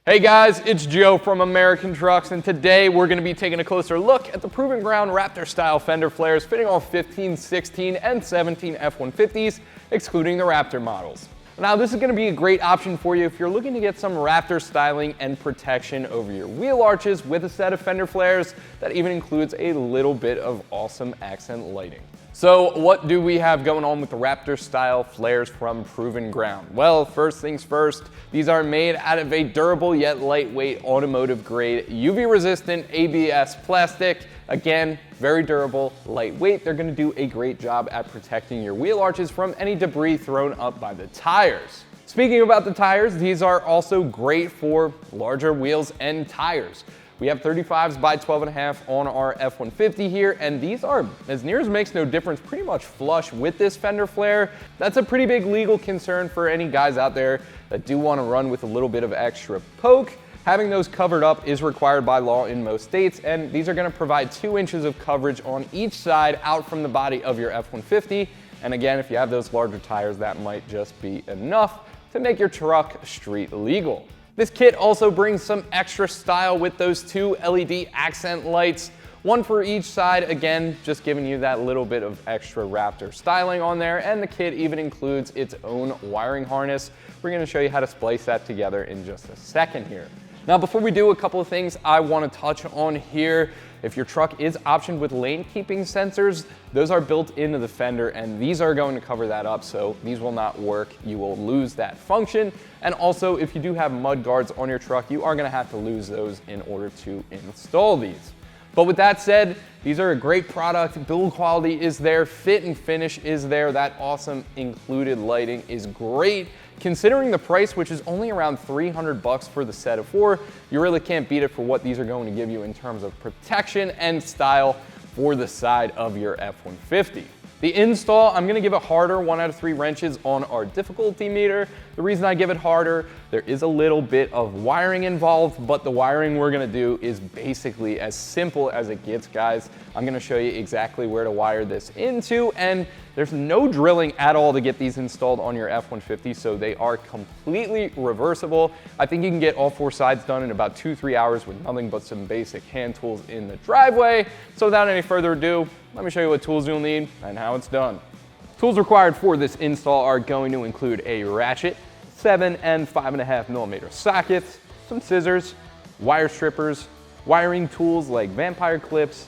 Hey guys, it's Joe from AmericanTrucks, and today we're going to be taking a closer look at the Proven Ground Raptor Style Fender Flares fitting all 15, 16, and 17 F150s, excluding the Raptor models. Now this is going to be a great option for you if you're looking to get some Raptor styling and protection over your wheel arches with a set of Fender Flares that even includes a little bit of awesome accent lighting. So what do we have going on with the Raptor Style Flares from Proven Ground? Well, first things first, these are made out of a durable yet lightweight automotive grade UV resistant ABS plastic. Again, very durable, lightweight. They're going to do a great job at protecting your wheel arches from any debris thrown up by the tires. Speaking about the tires, these are also great for larger wheels and tires. We have 35s by 12.5 on our F150 here, and these are, as near as makes no difference, pretty much flush with this fender flare. That's a pretty big legal concern for any guys out there that do want to run with a little bit of extra poke. Having those covered up is required by law in most states, and these are going to provide 2 inches of coverage on each side out from the body of your F150. And again, if you have those larger tires, that might just be enough to make your truck street legal. This kit also brings some extra style with those 2 LED accent lights, one for each side, again, just giving you that little bit of extra Raptor styling on there, and the kit even includes its own wiring harness. We're going to show you how to splice that together in just a second here. Now, before we do, a couple of things I want to touch on here. If your truck is optioned with lane keeping sensors, those are built into the fender, and these are going to cover that up, so these will not work. You will lose that function. And also, if you do have mud guards on your truck, you are going to have to lose those in order to install these. But with that said, these are a great product. Build quality is there, fit and finish is there. That awesome included lighting is great. Considering the price, which is only around $300 for the set of 4, you really can't beat it for what these are going to give you in terms of protection and style for the side of your F150. The install, I'm going to give it harder, 1 out of 3 wrenches on our difficulty meter. The reason I give it harder, there is a little bit of wiring involved, but the wiring we're going to do is basically as simple as it gets, guys. I'm going to show you exactly where to wire this into, and there's no drilling at all to get these installed on your F150, so they are completely reversible. I think you can get all 4 sides done in about 2-3 hours with nothing but some basic hand tools in the driveway. So without any further ado, let me show you what tools you'll need and how it's done. Tools required for this install are going to include a ratchet, 7 and 5.5 millimeter sockets, some scissors, wire strippers, wiring tools like vampire clips,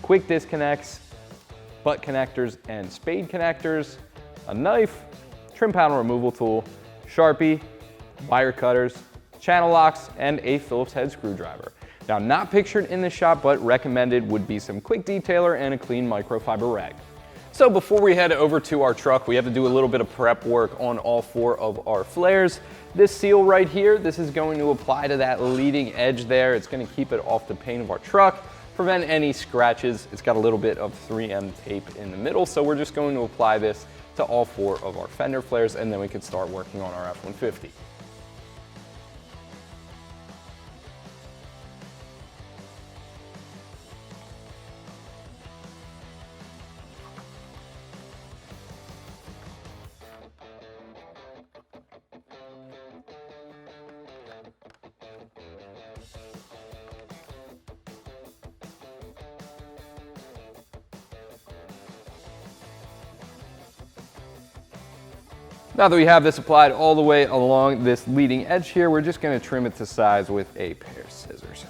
quick disconnects, butt connectors and spade connectors, a knife, trim panel removal tool, Sharpie, wire cutters, channel locks, and a Phillips head screwdriver. Now, not pictured in the shop, but recommended would be some quick detailer and a clean microfiber rag. So before we head over to our truck, we have to do a little bit of prep work on all 4 of our flares. This seal right here, this is going to apply to that leading edge there. It's going to keep it off the paint of our truck, prevent any scratches. It's got a little bit of 3M tape in the middle, so we're just going to apply this to all 4 of our fender flares, and then we can start working on our F150. Now that we have this applied all the way along this leading edge here, we're just going to trim it to size with a pair of scissors.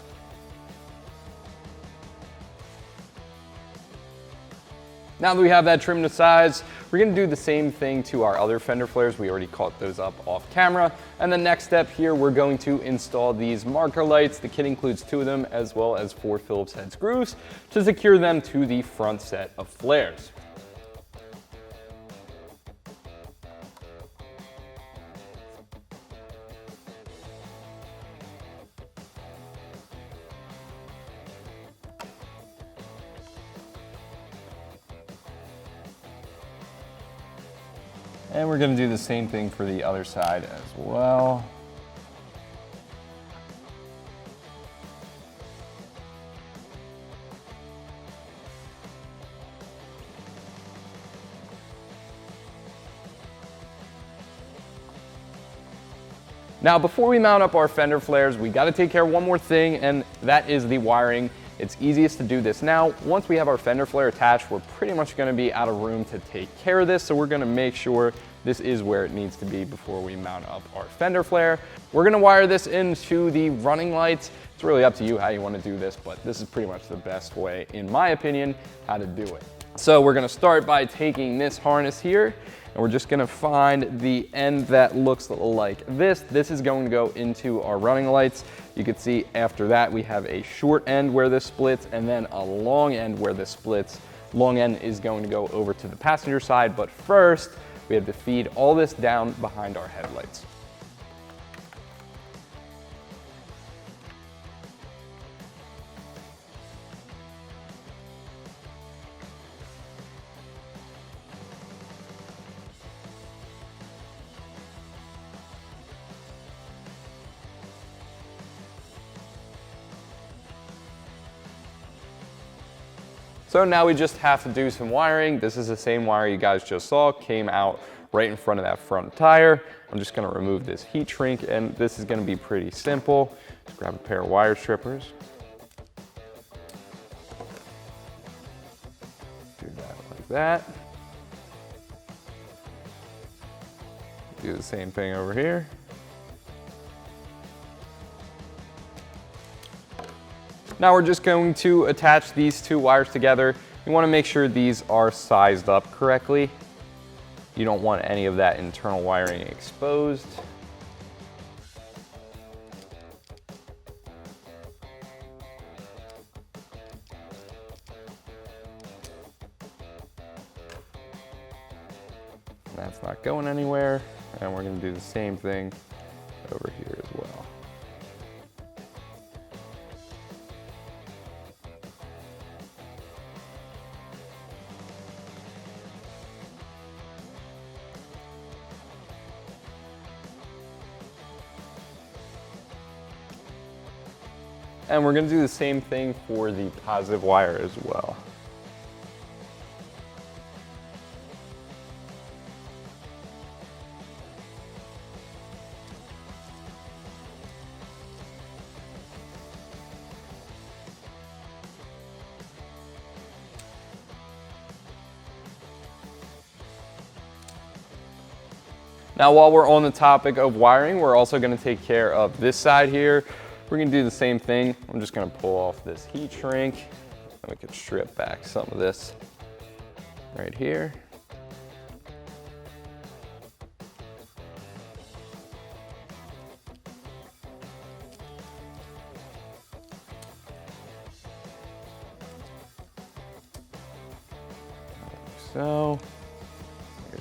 Now that we have that trimmed to size, we're going to do the same thing to our other fender flares. We already caught those up off camera. And the next step here, we're going to install these marker lights. The kit includes 2 of them, as well as 4 Phillips head screws to secure them to the front set of flares. And we're going to do the same thing for the other side as well. Now, before we mount up our fender flares, we gotta take care of one more thing, and that is the wiring. It's easiest to do this now. Once we have our fender flare attached, we're pretty much gonna be out of room to take care of this, so we're gonna make sure this is where it needs to be before we mount up our fender flare. We're gonna wire this into the running lights. It's really up to you how you wanna do this, but this is pretty much the best way, in my opinion, how to do it. So we're gonna start by taking this harness here, and we're just gonna find the end that looks like this. This is going to go into our running lights. You can see after that we have a short end where this splits and then a long end where this splits. Long end is going to go over to the passenger side, but first we have to feed all this down behind our headlights. So now we just have to do some wiring. This is the same wire you guys just saw, came out right in front of that front tire. I'm just gonna remove this heat shrink, and this is gonna be pretty simple. Just grab a pair of wire strippers. Do that like that. Do the same thing over here. Now we're just going to attach these two wires together. You want to make sure these are sized up correctly. You don't want any of that internal wiring exposed. And that's not going anywhere. And we're going to do the same thing over here as well. And we're gonna do the same thing for the positive wire as well. Now, while we're on the topic of wiring, we're also gonna take care of this side here. We're gonna do the same thing. I'm just gonna pull off this heat shrink, and we can strip back some of this right here. Like so.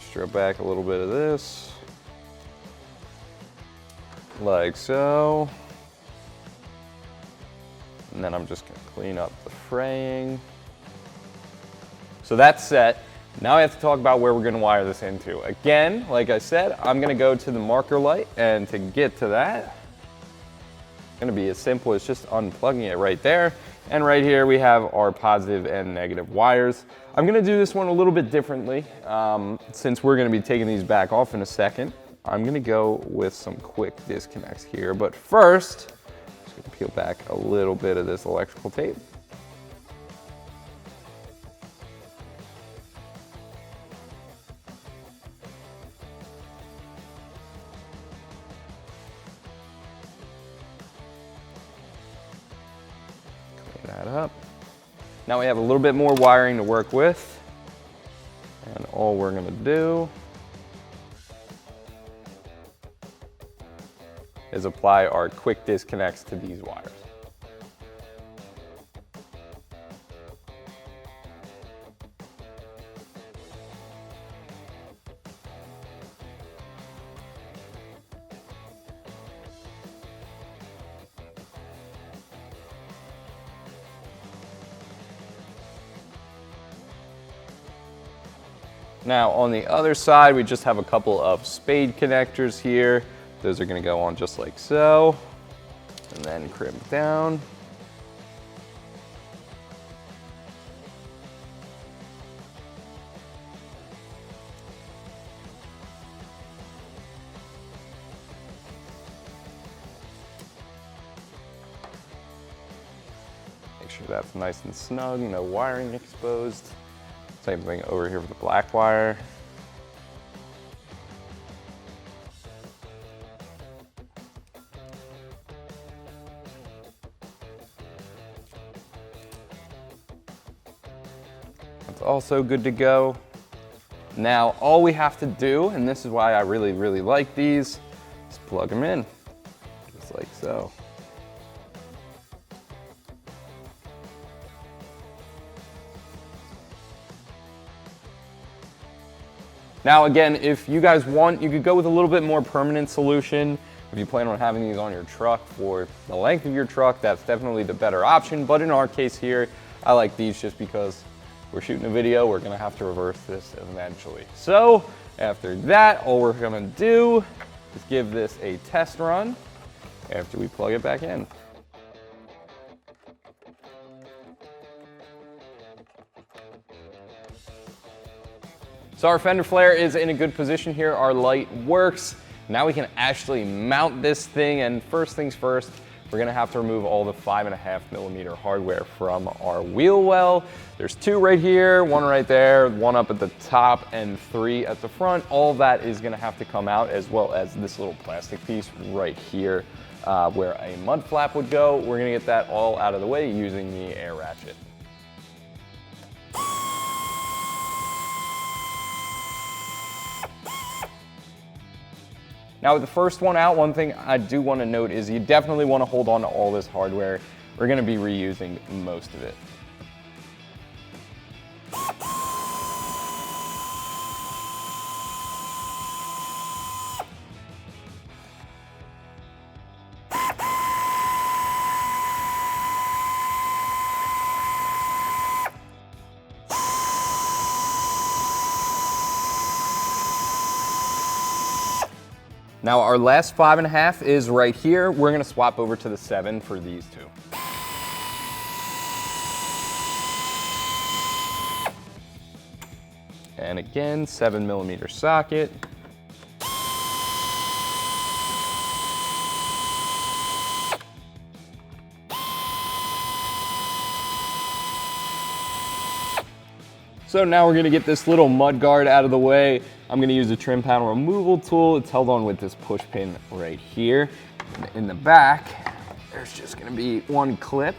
Strip back a little bit of this. Like so. And then I'm just gonna clean up the fraying. So that's set. Now I have to talk about where we're gonna wire this into. Again, like I said, I'm gonna go to the marker light, and to get to that, it's gonna be as simple as just unplugging it right there. And right here we have our positive and negative wires. I'm gonna do this one a little bit differently. Since we're gonna be taking these back off in a second, I'm gonna go with some quick disconnects here. But first, I'm just gonna peel back a little bit of this electrical tape. Clean that up. Now we have a little bit more wiring to work with. And all we're gonna do is apply our quick disconnects to these wires. Now on the other side, we just have a couple of spade connectors here. Those are gonna go on just like so, and then crimp down. sure that's nice and snug, no wiring exposed. Same thing over here with the black wire. That's also good to go. Now, all we have to do, and this is why I really, really like these, is plug them in, just like so. Now again, if you guys want, you could go with a little bit more permanent solution. If you plan on having these on your truck for the length of your truck, that's definitely the better option. But in our case here, I like these just because we're shooting a video, we're gonna have to reverse this eventually. So after that, all we're gonna do is give this a test run after we plug it back in. So our fender flare is in a good position here. Our light works. Now we can actually mount this thing, and first things first, we're gonna have to remove all the 5.5mm hardware from our wheel well. There's 2 right here, 1 right there, 1 up at the top, and 3 at the front. All of that is gonna have to come out, as well as this little plastic piece right here where a mud flap would go. We're gonna get that all out of the way using the air ratchet. Now with the first one out, one thing I do want to note is you definitely want to hold on to all this hardware. We're going to be reusing most of it. Now our last 5.5 is right here. We're gonna swap over to the 7 for these 2. And again, 7mm socket. So now we're gonna get this little mud guard out of the way. I'm gonna use a trim panel removal tool. It's held on with this push pin right here. And in the back, there's just gonna be 1 clip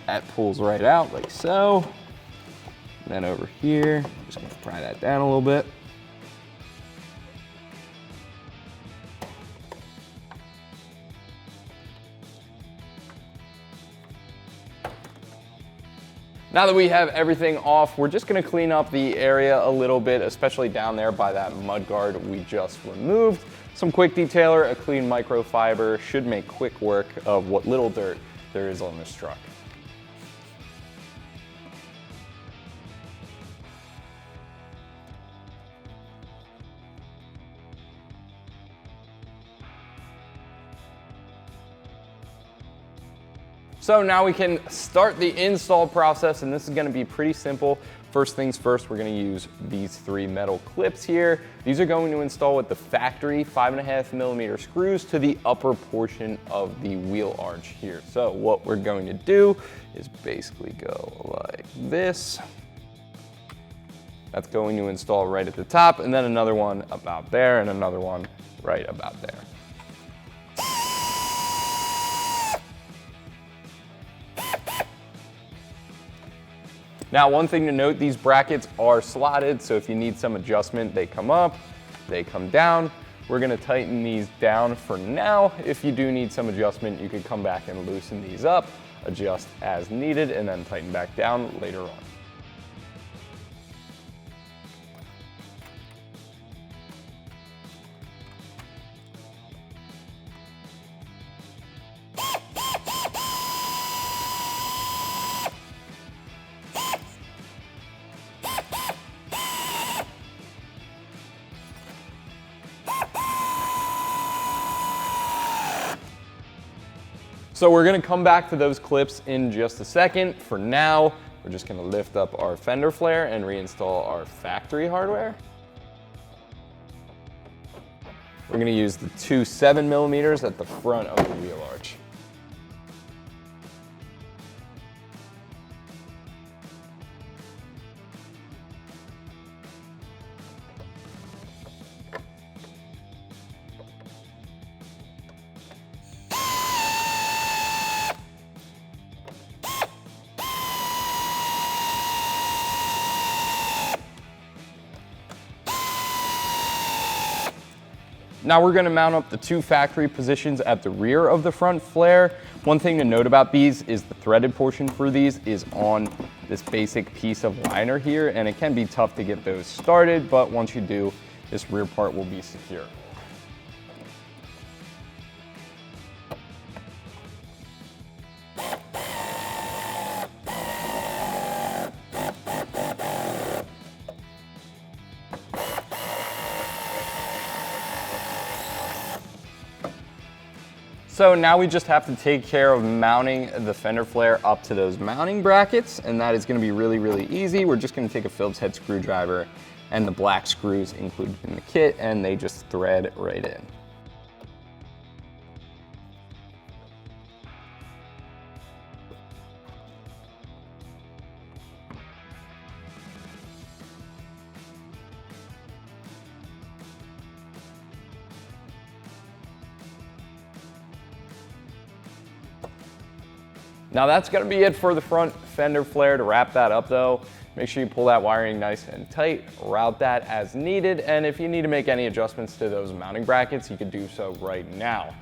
that pulls right out like so. And then over here, just gonna pry that down a little bit. Now that we have everything off, we're just gonna clean up the area a little bit, especially down there by that mud guard we just removed. Some quick detailer, a clean microfiber should make quick work of what little dirt there is on this truck. So now we can start the install process, and this is gonna be pretty simple. First things first, we're gonna use these 3 metal clips here. These are going to install with the factory 5.5mm screws to the upper portion of the wheel arch here. So what we're going to do is basically go like this. That's going to install right at the top, and then another one about there, and another one right about there. Now, one thing to note, these brackets are slotted, so if you need some adjustment, they come up, they come down. We're gonna tighten these down for now. If you do need some adjustment, you could come back and loosen these up, adjust as needed, and then tighten back down later on. So we're gonna come back to those clips in just a second. For now, we're just gonna lift up our fender flare and reinstall our factory hardware. We're gonna use the 2 7mm at the front of the wheel arch. Now we're going to mount up the 2 factory positions at the rear of the front flare. One thing to note about these is the threaded portion for these is on this basic piece of liner here, and it can be tough to get those started, but once you do, this rear part will be secure. So now we just have to take care of mounting the fender flare up to those mounting brackets, and that is going to be really, really easy. We're just going to take a Phillips head screwdriver and the black screws included in the kit, and they just thread right in. Now that's going to be it for the front fender flare. To wrap that up though, make sure you pull that wiring nice and tight, route that as needed, and if you need to make any adjustments to those mounting brackets, you can do so right now.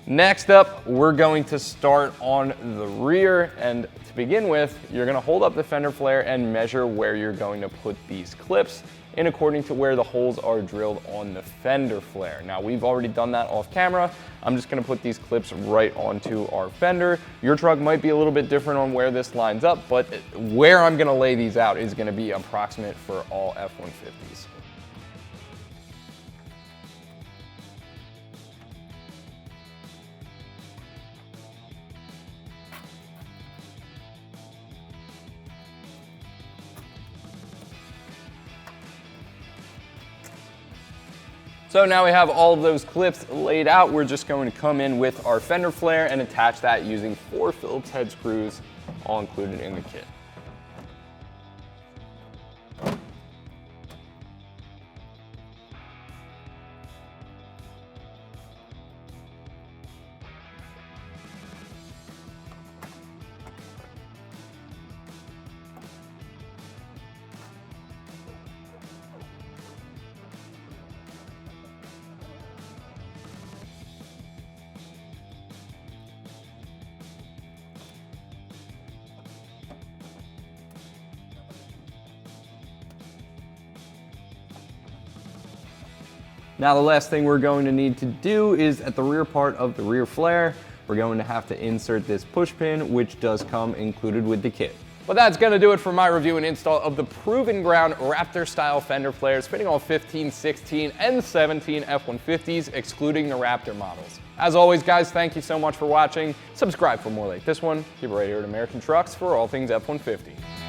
Next up, we're going to start on the rear, and to begin with, you're going to hold up the fender flare and measure where you're going to put these clips in according to where the holes are drilled on the fender flare. Now we've already done that off camera. I'm just gonna put these clips right onto our fender. Your truck might be a little bit different on where this lines up, but where I'm gonna lay these out is gonna be approximate for all F150s. So now we have all of those clips laid out. We're just going to come in with our fender flare and attach that using 4 Phillips head screws, all included in the kit. Now the last thing we're going to need to do is at the rear part of the rear flare, we're going to have to insert this push pin, which does come included with the kit. But that's going to do it for my review and install of the Proven Ground Raptor Style Fender Flares, fitting all 15, 16, and 17 F150s, excluding the Raptor models. As always, guys, thank you so much for watching. Subscribe for more like this one. Keep it right here at American Trucks for all things F150.